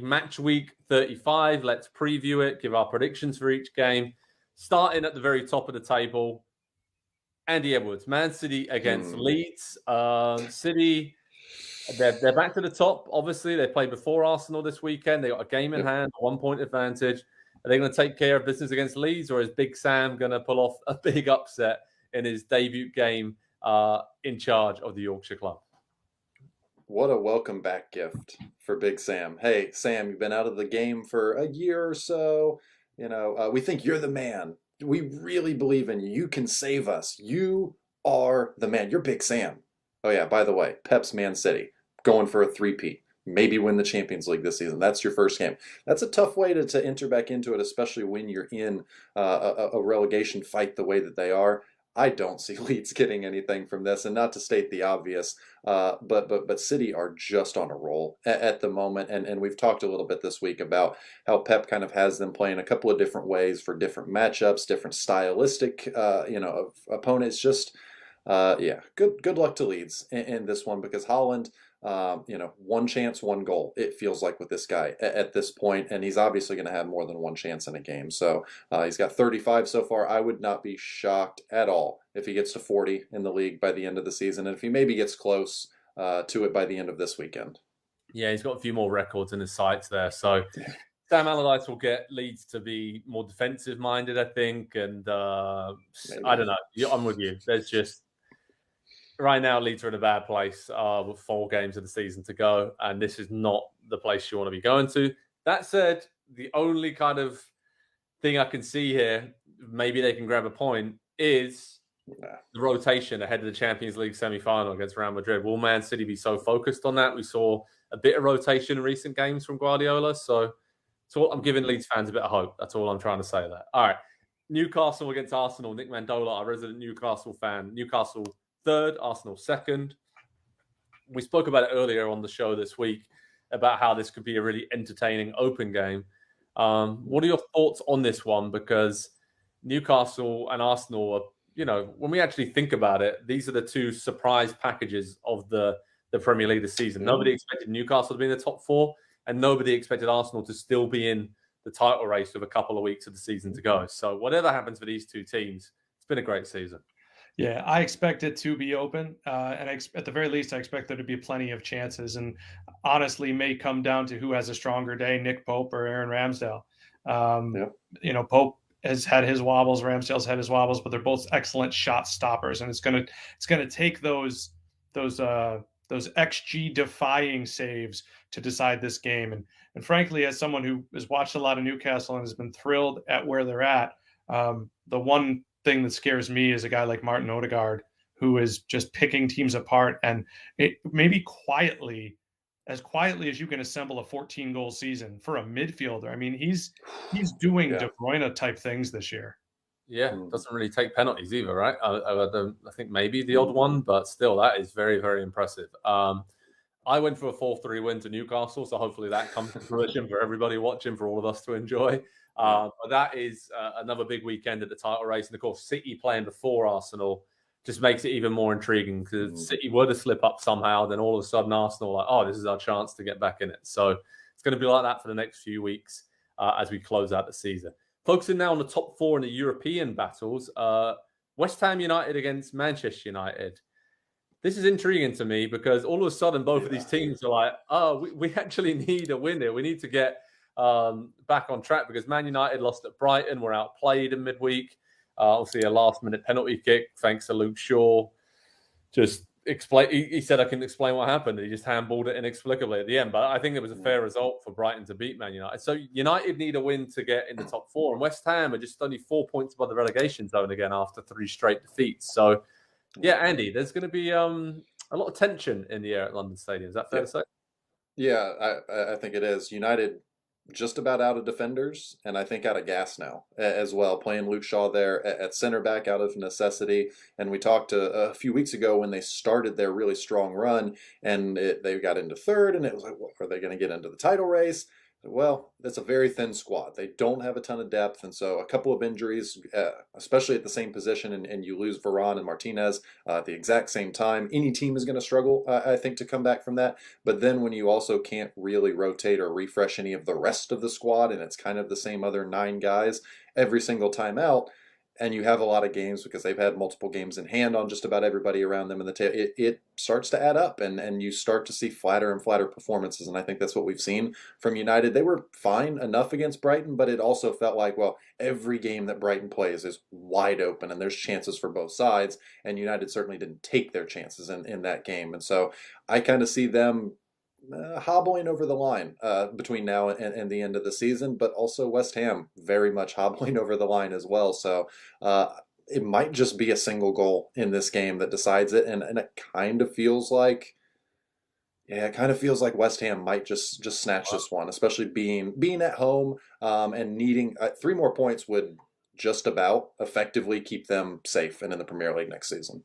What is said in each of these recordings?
Match Week 35. Let's preview it, give our predictions for each game. Starting at the very top of the table, Andy Edwards, Man City against Leeds. City, they're back to the top. Obviously, they played before Arsenal this weekend. They got a game in hand, 1 point advantage. Are they going to take care of business against Leeds, or is Big Sam going to pull off a big upset in his debut game in charge of the Yorkshire club? What a welcome back gift for Big Sam. Hey, Sam, you've been out of the game for a year or so. We think you're the man. We really believe in you. You can save us. You are the man. You're Big Sam. Oh, yeah, by the way, Pep's Man City, going for a three-peat. Maybe win the Champions League this season. That's your first game. That's a tough way to enter back into it, especially when you're in a relegation fight the way that they are. I don't see Leeds getting anything from this, and not to state the obvious, but City are just on a roll at the moment, and we've talked a little bit this week about how Pep kind of has them playing a couple of different ways for different matchups, different stylistic, of opponents. Just, good luck to Leeds in this one, because Haaland, one chance, one goal, it feels like, with this guy at this point, and he's obviously going to have more than one chance in a game. So he's got 35 so far. I would not be shocked at all if he gets to 40 in the league by the end of the season, and if he maybe gets close to it by the end of this weekend. Yeah, he's got a few more records in his sights there. So Sam Allardyce will get Leeds to be more defensive-minded, I think, and I don't know. I'm with you. There's just... Right now, Leeds are in a bad place with 4 games of the season to go, and this is not the place you want to be going to. That said, the only kind of thing I can see here, maybe they can grab a point, is the rotation ahead of the Champions League semi-final against Real Madrid. Will Man City be so focused on that? We saw a bit of rotation in recent games from Guardiola, so I'm giving Leeds fans a bit of hope. That's all I'm trying to say there. All right, Newcastle against Arsenal. Nick Mendola, our resident Newcastle fan. Newcastle 3rd, Arsenal 2nd. We spoke about it earlier on the show this week about how this could be a really entertaining open game. What are your thoughts on this one? Because Newcastle and Arsenal are, when we actually think about it, these are the 2 surprise packages of the Premier League this season. Nobody expected Newcastle to be in the top 4, and nobody expected Arsenal to still be in the title race with a couple of weeks of the season to go. So whatever happens for these 2 teams, it's been a great season. Yeah, I expect it to be open, and at the very least, I expect there to be plenty of chances, and honestly may come down to who has a stronger day, Nick Pope or Aaron Ramsdale. Pope has had his wobbles, Ramsdale's had his wobbles, but they're both excellent shot stoppers, and it's gonna take those XG defying saves to decide this game. And frankly, as someone who has watched a lot of Newcastle and has been thrilled at where they're at, the one thing that scares me is a guy like Martin Odegaard, who is just picking teams apart, and it maybe quietly as you can assemble a 14-goal season for a midfielder. I mean, he's doing De Bruyne type things this year. Yeah, doesn't really take penalties either, right? I think maybe the odd one, but still, that is very, very impressive. I went for a 4-3 win to Newcastle, so hopefully that comes to fruition for everybody watching, for all of us to enjoy. But that is another big weekend at the title race. And of course, City playing before Arsenal just makes it even more intriguing, because if City were to slip up somehow, then all of a sudden Arsenal are like, this is our chance to get back in it. So it's going to be like that for the next few weeks as we close out the season. Focusing now on the top 4 in the European battles, West Ham United against Manchester United. This is intriguing to me, because all of a sudden both of these teams are like, we actually need a win here. We need to get back on track, because Man United lost at Brighton, were outplayed in midweek. Obviously, a last-minute penalty kick, thanks to Luke Shaw. He said, I can explain what happened. He just handballed it inexplicably at the end. But I think it was a fair result for Brighton to beat Man United. So United need a win to get in the top 4. And West Ham are just only 4 points above the relegation zone again after 3 straight defeats. So, yeah, Andy, there's going to be a lot of tension in the air at London Stadium. Is that fair to say? Yeah, I think it is. United just about out of defenders, and I think out of gas now as well, playing Luke Shaw there at center back out of necessity. And we talked a few weeks ago when they started their really strong run, and they got into 3rd, and it was like, are they going to get into the title race? Well, that's a very thin squad. They don't have a ton of depth, and so a couple of injuries, especially at the same position, and you lose Varane and Martinez at the exact same time. Any team is going to struggle, I think, to come back from that. But then when you also can't really rotate or refresh any of the rest of the squad, and it's kind of the same other 9 guys every single time out, and you have a lot of games because they've had multiple games in hand on just about everybody around them in the table, it starts to add up, and you start to see flatter and flatter performances. And I think that's what we've seen from United. They were fine enough against Brighton, but it also felt like, well, every game that Brighton plays is wide open and there's chances for both sides, and United certainly didn't take their chances in that game. And so I kind of see them hobbling over the line between now and the end of the season, but also West Ham very much hobbling over the line as well. So it might just be a single goal in this game that decides it, and it kind of feels like, West Ham might just snatch this one, especially being at home and needing 3 more points would just about effectively keep them safe and in the Premier League next season.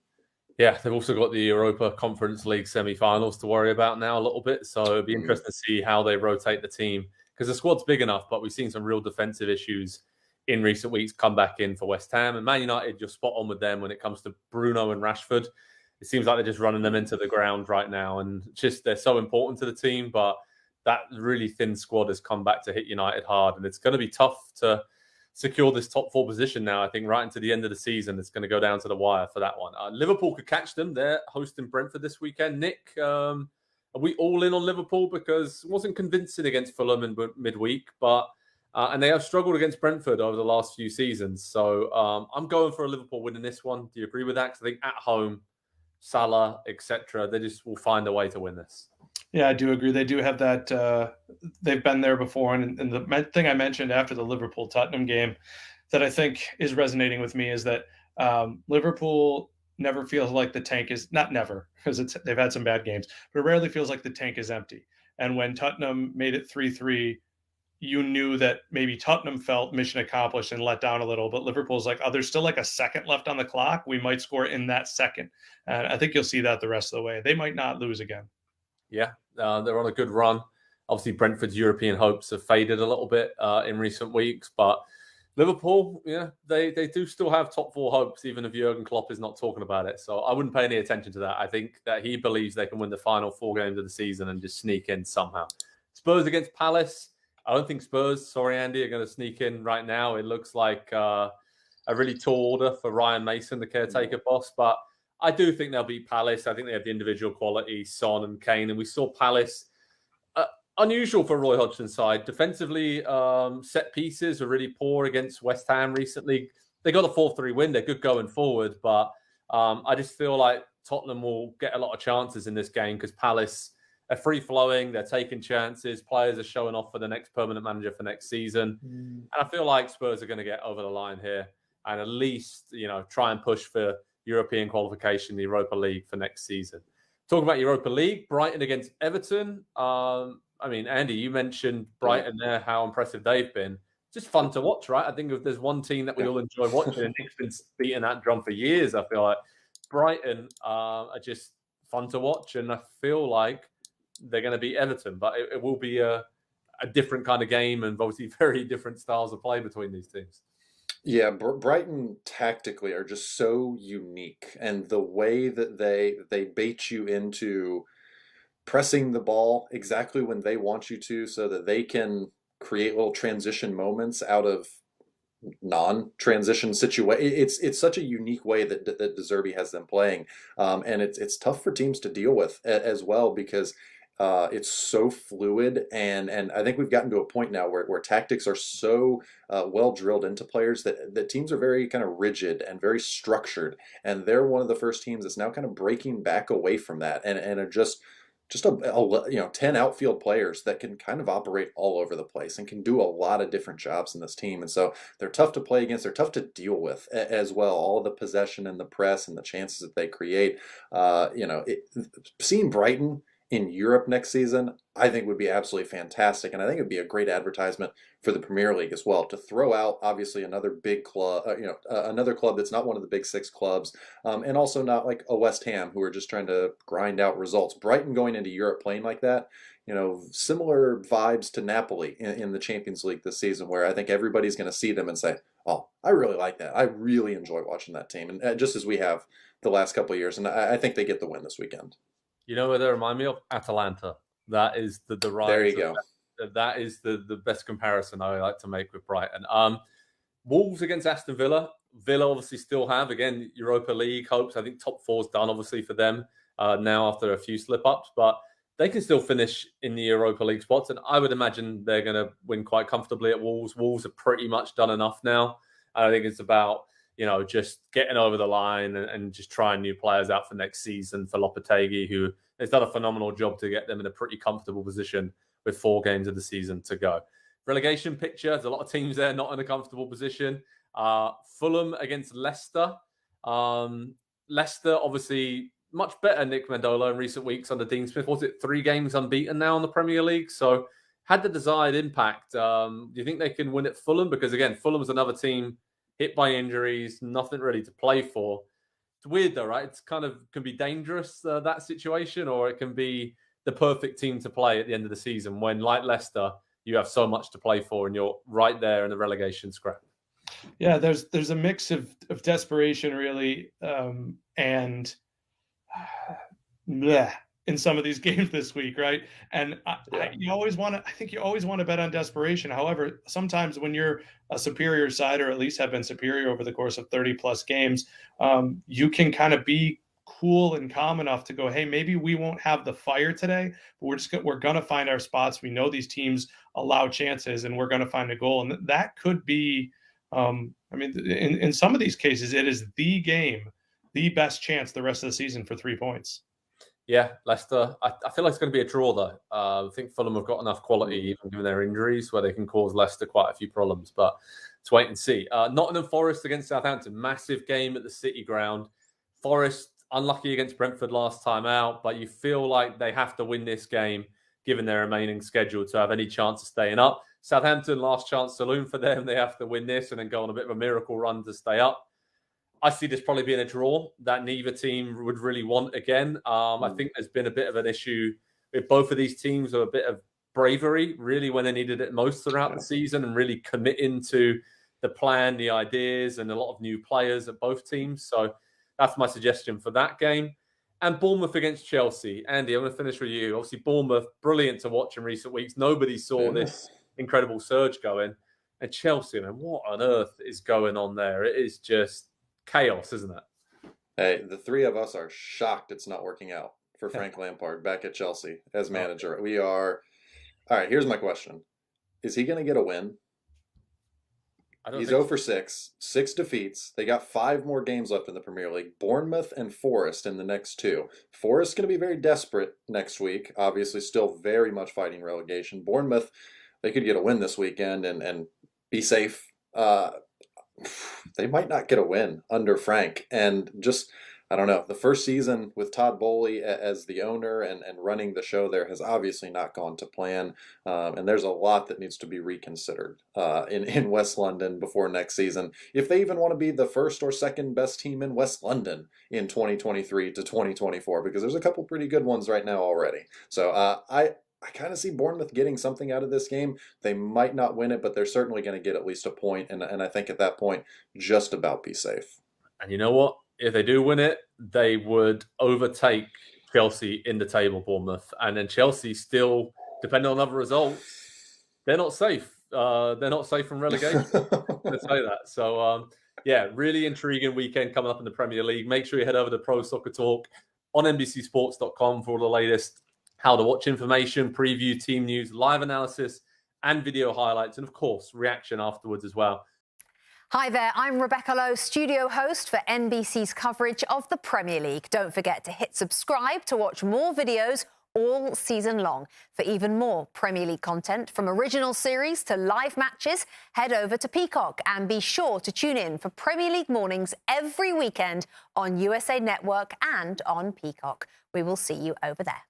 Yeah, they've also got the Europa Conference League semi-finals to worry about now a little bit. So it'll be interesting to see how they rotate the team, because the squad's big enough, but we've seen some real defensive issues in recent weeks come back in for West Ham. And Man United, you're spot on with them when it comes to Bruno and Rashford. It seems like they're just running them into the ground right now. And just they're so important to the team, but that really thin squad has come back to hit United hard. And it's going to be tough to secure this top 4 position now. I think right into the end of the season, it's going to go down to the wire for that one. Liverpool could catch them. They're hosting Brentford this weekend. Nick, are we all in on Liverpool? Because it wasn't convincing against Fulham in midweek, but and they have struggled against Brentford over the last few seasons. So I'm going for a Liverpool win in this one. Do you agree with that? Because I think at home, Salah, etc., they just will find a way to win this. Yeah, I do agree. They do have that. They've been there before. And the thing I mentioned after the Liverpool-Tottenham game that I think is resonating with me is that Liverpool never feels like the tank is, not never, because they've had some bad games, but it rarely feels like the tank is empty. And when Tottenham made it 3-3, you knew that maybe Tottenham felt mission accomplished and let down a little, but Liverpool's like, oh, there's still like a second left on the clock. We might score in that second. And I think you'll see that the rest of the way. They might not lose again. Yeah, they're on a good run. Obviously, Brentford's European hopes have faded a little bit in recent weeks, but Liverpool, yeah, they do still have top 4 hopes, even if Jurgen Klopp is not talking about it. So I wouldn't pay any attention to that. I think that he believes they can win the final 4 games of the season and just sneak in somehow. Spurs against Palace. I don't think Spurs, sorry, Andy, are going to sneak in right now. It looks like a really tall order for Ryan Mason, the caretaker boss, but I do think they'll beat Palace. I think they have the individual quality, Son and Kane. And we saw Palace, unusual for Roy Hodgson's side. Defensively, set pieces are really poor against West Ham recently. They got a 4-3 win. They're good going forward. But I just feel like Tottenham will get a lot of chances in this game because Palace are free-flowing. They're taking chances. Players are showing off for the next permanent manager for next season. And I feel like Spurs are going to get over the line here and at least, try and push for European qualification, the Europa League for next season. Talking about Europa League, Brighton against Everton. Andy, you mentioned Brighton there, how impressive they've been. Just fun to watch, right? I think if there's one team that we all enjoy watching, and Nick's been beating that drum for years, I feel like Brighton are just fun to watch, and I feel like they're going to beat Everton, but it will be a different kind of game and obviously very different styles of play between these teams. Yeah, Brighton tactically are just so unique, and the way that they bait you into pressing the ball exactly when they want you to so that they can create little transition moments out of non-transition situation. It's such a unique way that De Zerbi has them playing, and it's tough for teams to deal with as well because it's so fluid, and I think we've gotten to a point now where tactics are so well drilled into players that teams are very kind of rigid and very structured, and they're one of the first teams that's now kind of breaking back away from that and are just 10 outfield players that can kind of operate all over the place and can do a lot of different jobs in this team. And so they're tough to play against. They're tough to deal with as well. All the possession and the press and the chances that they create. Seeing Brighton in Europe next season, I think would be absolutely fantastic. And I think it would be a great advertisement for the Premier League as well, to throw out obviously another big club, another club that's not one of the big 6 clubs, and also not like a West Ham who are just trying to grind out results. Brighton going into Europe playing like that, similar vibes to Napoli in the Champions League this season, where I think everybody's going to see them and say, oh, I really like that. I really enjoy watching that team. And just as we have the last couple of years. And I think they get the win this weekend. You know what they remind me of? Atalanta. That is the right. There you go. That is the best comparison I like to make with Brighton. Wolves against Aston Villa. Villa obviously still have, again, Europa League hopes. I think top four's done, obviously, for them now after a few slip-ups. But they can still finish in the Europa League spots. And I would imagine they're going to win quite comfortably at Wolves. Wolves have pretty much done enough now. I think it's about, just getting over the line and just trying new players out for next season for Lopetegui, who has done a phenomenal job to get them in a pretty comfortable position with 4 games of the season to go. Relegation picture, there's a lot of teams there not in a comfortable position. Fulham against Leicester. Leicester, obviously, much better Nick Mendola in recent weeks under Dean Smith. Was it 3 games unbeaten now in the Premier League? So had the desired impact. Do you think they can win at Fulham? Because, again, Fulham's another team hit by injuries, nothing really to play for. It's weird, though, right? It's kind of can be dangerous, that situation, or it can be the perfect team to play at the end of the season when, like Leicester, you have so much to play for and you're right there in the relegation scrap. Yeah, there's a mix of desperation, really, and in some of these games this week, right? And you always want to. I think you always want to bet on desperation. However, sometimes when you're a superior side, or at least have been superior over the course of 30+ games, you can kind of be cool and calm enough to go, hey, maybe we won't have the fire today, but we're gonna find our spots. We know these teams allow chances, and we're gonna find a goal, and that could be. In some of these cases, it is the game, the best chance the rest of the season for 3 points. Yeah, Leicester. I feel like it's going to be a draw, though. I think Fulham have got enough quality, even given their injuries, where they can cause Leicester quite a few problems. But let's wait and see. Nottingham Forest against Southampton. Massive game at the City Ground. Forest, unlucky against Brentford last time out, but you feel like they have to win this game, given their remaining schedule, to have any chance of staying up. Southampton, last chance saloon for them. They have to win this and then go on a bit of a miracle run to stay up. I see this probably being a draw that neither team would really want again. I think there's been a bit of an issue with both of these teams, of a bit of bravery, really, when they needed it most throughout the season, and really committing to the plan, the ideas, and a lot of new players at both teams. So that's my suggestion for that game. And Bournemouth against Chelsea. Andy, I'm going to finish with you. Obviously, Bournemouth, brilliant to watch in recent weeks. Nobody saw this incredible surge going. And Chelsea, man, what on earth is going on there? It is just chaos, isn't it? Hey, the 3 of us are shocked it's not working out for Frank Lampard back at Chelsea as manager. We are. All right, here's my question. Is he going to get a win? He's 0 for 6, 6 defeats. They got 5 more games left in the Premier League. Bournemouth and Forest in the next 2. Forest going to be very desperate next week. Obviously, still very much fighting relegation. Bournemouth, they could get a win this weekend and be safe. They might not get a win under Frank. And just, I don't know, the first season with Todd Bowley as the owner and running the show there has obviously not gone to plan. And there's a lot that needs to be reconsidered in West London before next season, if they even want to be the first or second best team in West London in 2023 to 2024, because there's a couple pretty good ones right now already. So I kind of see Bournemouth getting something out of this game. They might not win it, but they're certainly going to get at least a point. And I think at that point, just about be safe. And you know what? If they do win it, they would overtake Chelsea in the table, Bournemouth. And then Chelsea still, depending on other results, they're not safe. They're not safe from relegation. Let's say that. So, really intriguing weekend coming up in the Premier League. Make sure you head over to Pro Soccer Talk on NBCSports.com for all the latest how to watch information, preview, team news, live analysis, and video highlights, and of course, reaction afterwards as well. Hi there, I'm Rebecca Lowe, studio host for NBC's coverage of the Premier League. Don't forget to hit subscribe to watch more videos all season long. For even more Premier League content, from original series to live matches, head over to Peacock and be sure to tune in for Premier League mornings every weekend on USA Network and on Peacock. We will see you over there.